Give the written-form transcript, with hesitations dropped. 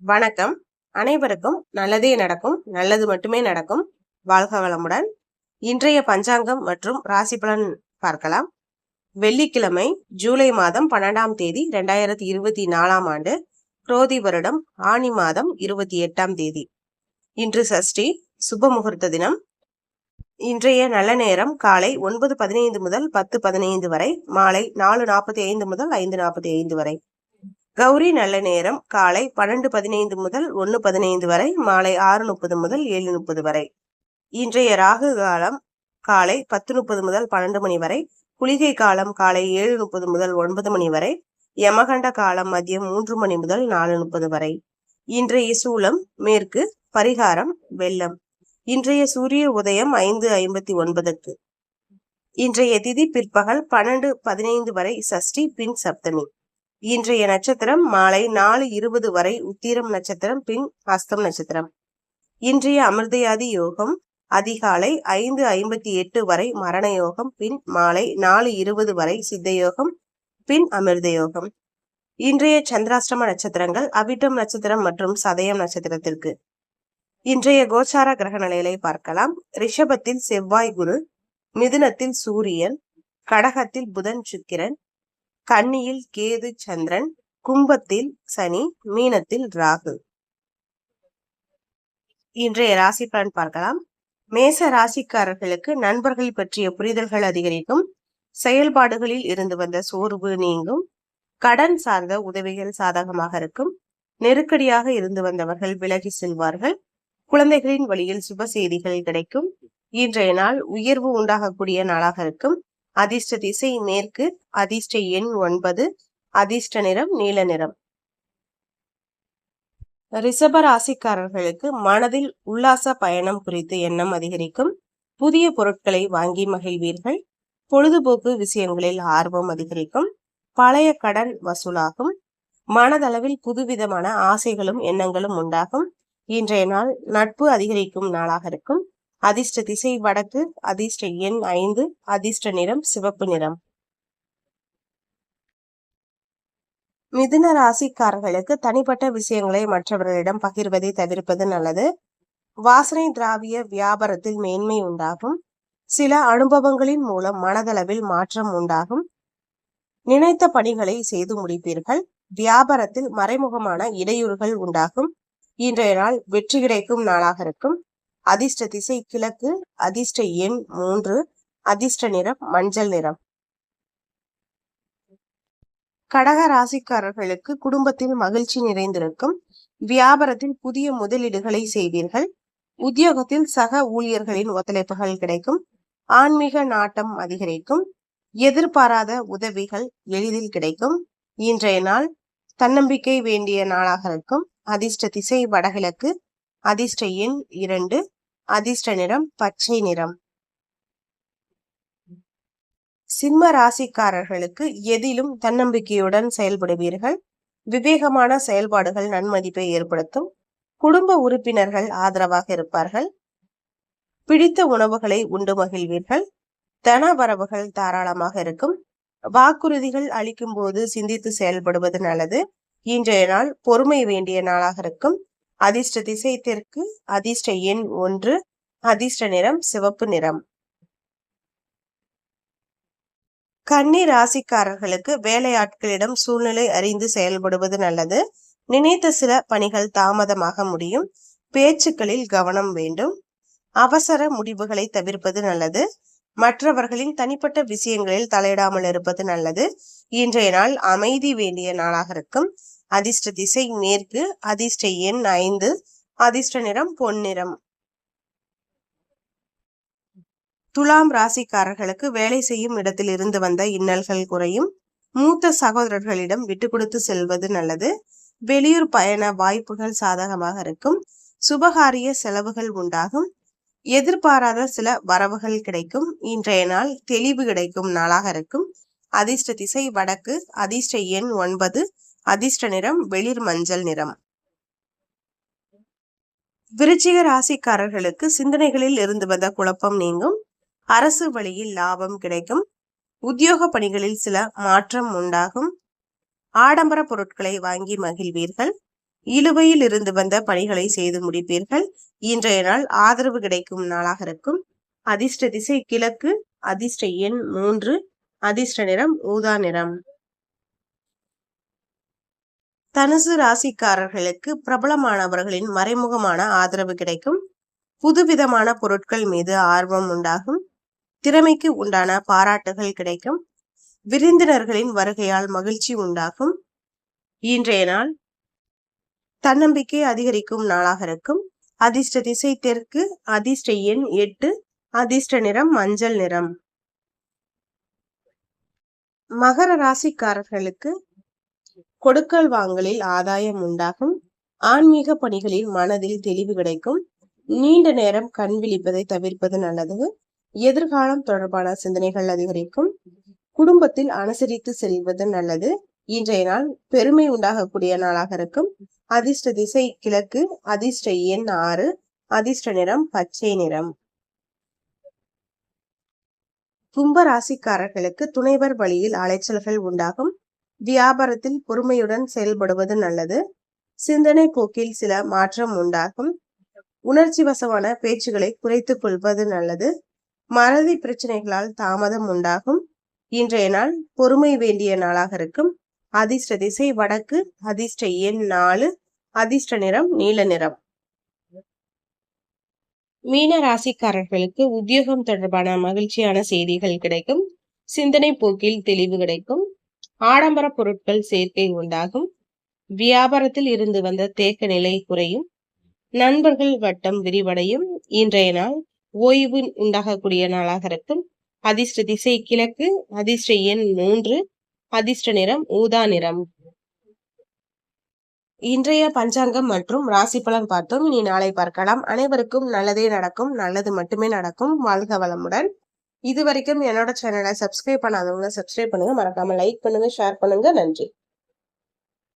வணக்கம். அனைவருக்கும் நல்லதே நடக்கும், நல்லது மட்டுமே நடக்கும். வாழ்க வளமுடன். இன்றைய பஞ்சாங்கம் மற்றும் ராசி பலன் பார்க்கலாம். வெள்ளிக்கிழமை ஜூலை மாதம் 12ஆம் தேதி 2024ஆம் ஆண்டு, குரோதி வருடம் ஆனி மாதம் 28ஆம் தேதி. இன்று சஷ்டி, சுப முகூர்த்த தினம். இன்றைய நல்ல நேரம் காலை 9:15 முதல் 10:15 வரை, மாலை 4:45 முதல் 5:45 வரை. கௌரி நல்ல நேரம் காலை 12:15 முதல் 1:15 வரை, மாலை 6:30 முதல் 7:30 வரை. இன்றைய ராகு காலம் காலை 10:30 முதல் 12 மணி வரை, குளிகை காலம் காலை 7:30 முதல் 9 மணி வரை, யமகண்ட காலம் மதியம் 3 மணி முதல் 4:30 வரை. இன்றைய சூலம் மேற்கு, பரிகாரம் வெள்ளம். இன்றைய சூரிய உதயம் 5:59. இன்றைய திதி பிற்பகல் 12:15 வரை சஷ்டி, பின் சப்தமி. இன்றைய நட்சத்திரம் மாலை 4:20 வரை உத்திரம் நட்சத்திரம், பின் ஹஸ்தம் நட்சத்திரம். இன்றைய அமிர்தயாதி யோகம் அதிகாலை 5:58 வரை மரண யோகம், பின் மாலை 4:20 வரை சித்த யோகம், பின் அமிர்த யோகம். இன்றைய சந்திராஷ்டம நட்சத்திரங்கள் அவிட்டம் நட்சத்திரம் மற்றும் சதயம் நட்சத்திரத்திற்கு. இன்றைய கோச்சார கிரக நிலைகளை பார்க்கலாம். ரிஷபத்தில் செவ்வாய் குரு, மிதுனத்தில் சூரியன், கடகத்தில் புதன் சுக்கிரன், கன்னியில் கேது சந்திரன், கும்பத்தில் சனி, மீனத்தில் ராகு. இன்றைய ராசி பலன் பார்க்கலாம். மேச ராசிக்காரர்களுக்கு நண்பர்கள் பற்றிய புரிதல்கள் அதிகரிக்கும். செயல்பாடுகளில் இருந்து வந்த சோர்வு நீங்கும். கடன் சார்ந்த உதவிகள் சாதகமாக இருக்கும். நெருக்கடியாக இருந்து வந்தவர்கள் விலகி செல்வார்கள். குழந்தைகளின் வழியில் சுப செய்திகள் கிடைக்கும். இன்றைய நாள் உயர்வு உண்டாகக்கூடிய நாளாக இருக்கும். அதிர்ஷ்ட திசை மேற்கு, அதிர்ஷ்ட எண் 9, அதிர்ஷ்ட நிறம் நீல நிறம். ரிஷப ராசிக்காரர்களுக்கு மனதில் உல்லாச பயணம் குறித்து எண்ணம் அதிகரிக்கும். புதிய பொருட்களை வாங்கி மகிழ்வீர்கள். பொழுதுபோக்கு விஷயங்களில் ஆர்வம் அதிகரிக்கும். பழைய கடன் வசூலாகும். மனதளவில் புதுவிதமான ஆசைகளும் எண்ணங்களும் உண்டாகும். இன்றைய நாள் நட்பு அதிகரிக்கும் நாளாக இருக்கும். அதிர்ஷ்ட திசை வடக்கு, அதிர்ஷ்ட எண் 5, அதிர்ஷ்ட நிறம் சிவப்பு நிறம். மிதுன ராசிக்காரர்களுக்கு தனிப்பட்ட விஷயங்களை மற்றவர்களிடம் பகிர்வதை தவிர்ப்பது நல்லது. வாசனை திராவிய வியாபாரத்தில் மேன்மை உண்டாகும். சில அனுபவங்களின் மூலம் மனதளவில் மாற்றம் உண்டாகும். நினைத்த பணிகளை செய்து முடிப்பீர்கள். வியாபாரத்தில் மறைமுகமான இடையூறுகள் உண்டாகும். இன்றைய நாள் வெற்றி கிடைக்கும் நாளாக இருக்கும். அதிர்ஷ்ட திசை கிழக்கு, அதிர்ஷ்ட எண் 3, அதிர்ஷ்ட நிறம் மஞ்சள் நிறம். கடக ராசிக்காரர்களுக்கு குடும்பத்தில் மகிழ்ச்சி நிறைந்திருக்கும். வியாபாரத்தில் புதிய முதலீடுகளை செய்வீர்கள். உத்தியோகத்தில் சக ஊழியர்களின் ஒத்துழைப்புகள் கிடைக்கும். ஆன்மீக நாட்டம் அதிகரிக்கும். எதிர்பாராத உதவிகள் எளிதில் கிடைக்கும். இன்றைய நாள் தன்னம்பிக்கை வேண்டிய நாளாக இருக்கும். அதிர்ஷ்ட திசை வடகிழக்கு, அதிர்ஷ்ட எண் 2, அதிர்ஷ்ட நிறம் பச்சை நிறம். சிம்ம ராசிக்காரர்களுக்கு எதிலும் தன்னம்பிக்கையுடன் செயல்படுவீர்கள். விவேகமான செயல்பாடுகள் நன்மதிப்பை ஏற்படுத்தும். குடும்ப உறுப்பினர்கள் ஆதரவாக இருப்பார்கள். பிடித்த உணவுகளை உண்டு மகிழ்வீர்கள். தன வரவுகள் தாராளமாக இருக்கும். வாக்குறுதிகள் அளிக்கும் போது சிந்தித்து செயல்படுவது நல்லது. இன்றைய நாள் பொறுமை வேண்டிய நாளாக இருக்கும். அதிர்ஷ்ட திசை தெற்கு, அதிர்ஷ்ட எண் 1, அதிர்ஷ்ட நிறம் சிவப்பு நிறம். கன்னி ராசிக்காரர்களுக்கு வேலையாட்களிடம் சூழ்நிலை அறிந்து செயல்படுவது நல்லது. நினைத்த சில பணிகள் தாமதமாக முடியும். பேச்சுக்களில் கவனம் வேண்டும். அவசர முடிவுகளை தவிர்ப்பது நல்லது. மற்றவர்களின் தனிப்பட்ட விஷயங்களில் தலையிடாமல் இருப்பது நல்லது. இன்றைய நாள் அமைதி வேண்டிய நாளாக இருக்கும். அதிர்ஷ்ட திசை மேற்கு, அதிர்ஷ்ட எண் 5, அதிர்ஷ்ட நிறம் பொன்னிறம். துலாம் ராசிக்காரர்களுக்கு வேலை செய்யும் இடத்தில் இருந்து வந்த இன்னல்கள் குறையும். மூத்த சகோதரர்களிடம் விட்டு கொடுத்து செல்வது நல்லது. வெளியூர் பயண வாய்ப்புகள் சாதகமாக இருக்கும். சுபகாரிய செலவுகள் உண்டாகும். எதிர்பாராத சில வரவுகள் கிடைக்கும். இன்றைய நாள் தெளிவு கிடைக்கும் நாளாக இருக்கும். அதிர்ஷ்ட திசை வடக்கு, அதிர்ஷ்ட எண் 9, அதிர்ஷ்ட நிறம் வெளிர் மஞ்சள் நிறம். விருச்சிக ராசிக்காரர்களுக்கு சிந்தனைகளில் இருந்து வந்த குழப்பம் நீங்கும். அரசு வழியில் லாபம் கிடைக்கும். உத்தியோக பணிகளில் சில மாற்றம் உண்டாகும். ஆடம்பர பொருட்களை வாங்கி மகிழ்வீர்கள். இழுவையில் இருந்து வந்த பணிகளை செய்து முடிப்பீர்கள். இன்றைய நாள் ஆதரவு கிடைக்கும் நாளாக இருக்கும். அதிர்ஷ்ட திசை கிழக்கு, அதிர்ஷ்ட எண் 3, அதிர்ஷ்ட நிறம் ஊதா நிறம். தனுசு ராசிக்காரர்களுக்கு பிரபலமானவர்களின் மறைமுகமான ஆதரவு கிடைக்கும். புதுவிதமான பொருட்கள் மீது ஆர்வம் உண்டாகும். திறமைக்கு உண்டான பாராட்டுகள் கிடைக்கும். விருந்தினர்களின் வருகையால் மகிழ்ச்சி உண்டாகும். இன்றைய நாள் தன்னம்பிக்கை அதிகரிக்கும் நாளாக இருக்கும். அதிர்ஷ்ட திசை தெற்கு, அதிர்ஷ்ட எண் 8, அதிர்ஷ்ட நிறம் மஞ்சள் நிறம். மகர ராசிக்காரர்களுக்கு கொடுக்கல் வாங்கலில் ஆதாயம் உண்டாகும். ஆன்மீக பணிகளில் மனதில் தெளிவு கிடைக்கும். நீண்ட நேரம் கண் விழிப்பதை தவிர்ப்பது நல்லது. எதிர்காலம் தொடர்பான சிந்தனைகள் அதிகரிக்கும். குடும்பத்தில் அனுசரித்து செல்வது நல்லது. இன்றைய நாள் பெருமை உண்டாகக்கூடிய நாளாக இருக்கும். அதிர்ஷ்ட திசை கிழக்கு, அதிர்ஷ்ட எண் 6, அதிர்ஷ்ட நிறம் பச்சை நிறம். கும்ப ராசிக்காரர்களுக்கு துணைவர் வழியில் அலைச்சல்கள் உண்டாகும். வியாபாரத்தில் பொறுமையுடன் செயல்படுவது நல்லது. சிந்தனை போக்கில் சில மாற்றம் உண்டாகும். உணர்ச்சி வசமான பேச்சுகளை குறைத்துக் கொள்வது நல்லது. மறதி பிரச்சனைகளால் தாமதம் உண்டாகும். இன்றைய நாள் பொறுமை வேண்டிய நாளாக இருக்கும். அதிர்ஷ்ட திசை வடக்கு, அதிர்ஷ்ட எண் 4, அதிர்ஷ்ட நிறம் நீல நிறம். மீன ராசிக்காரர்களுக்கு உத்தியோகம் தொடர்பான மகிழ்ச்சியான செய்திகள் கிடைக்கும். சிந்தனை போக்கில் தெளிவு கிடைக்கும். ஆடம்பர பொருட்கள் சேர்க்கை உண்டாகும். வியாபாரத்தில் இருந்து வந்த தேக்க நிலை குறையும். நண்பர்கள் வட்டம் விரிவடையும். இன்றைய நாள் ஓய்வு உண்டாகக்கூடிய நாளாக இருக்கும். அதிர்ஷ்ட திசை கிழக்கு, அதிர்ஷ்ட எண் 3, அதிர்ஷ்ட நிறம் ஊதா நிறம். இன்றைய பஞ்சாங்கம் மற்றும் ராசி பலன் பார்த்தோம். இனி நாளை பார்க்கலாம். அனைவருக்கும் நல்லதே நடக்கும், நல்லது மட்டுமே நடக்கும். வாழ்க வளமுடன். இது வரைக்கும் என்னோட சேனலை சப்ஸ்கிரைப் பண்ணாதவங்க சப்ஸ்கிரைப் பண்ணுங்க. மறக்காம லைக் பண்ணுங்க, ஷேர் பண்ணுங்க. நன்றி.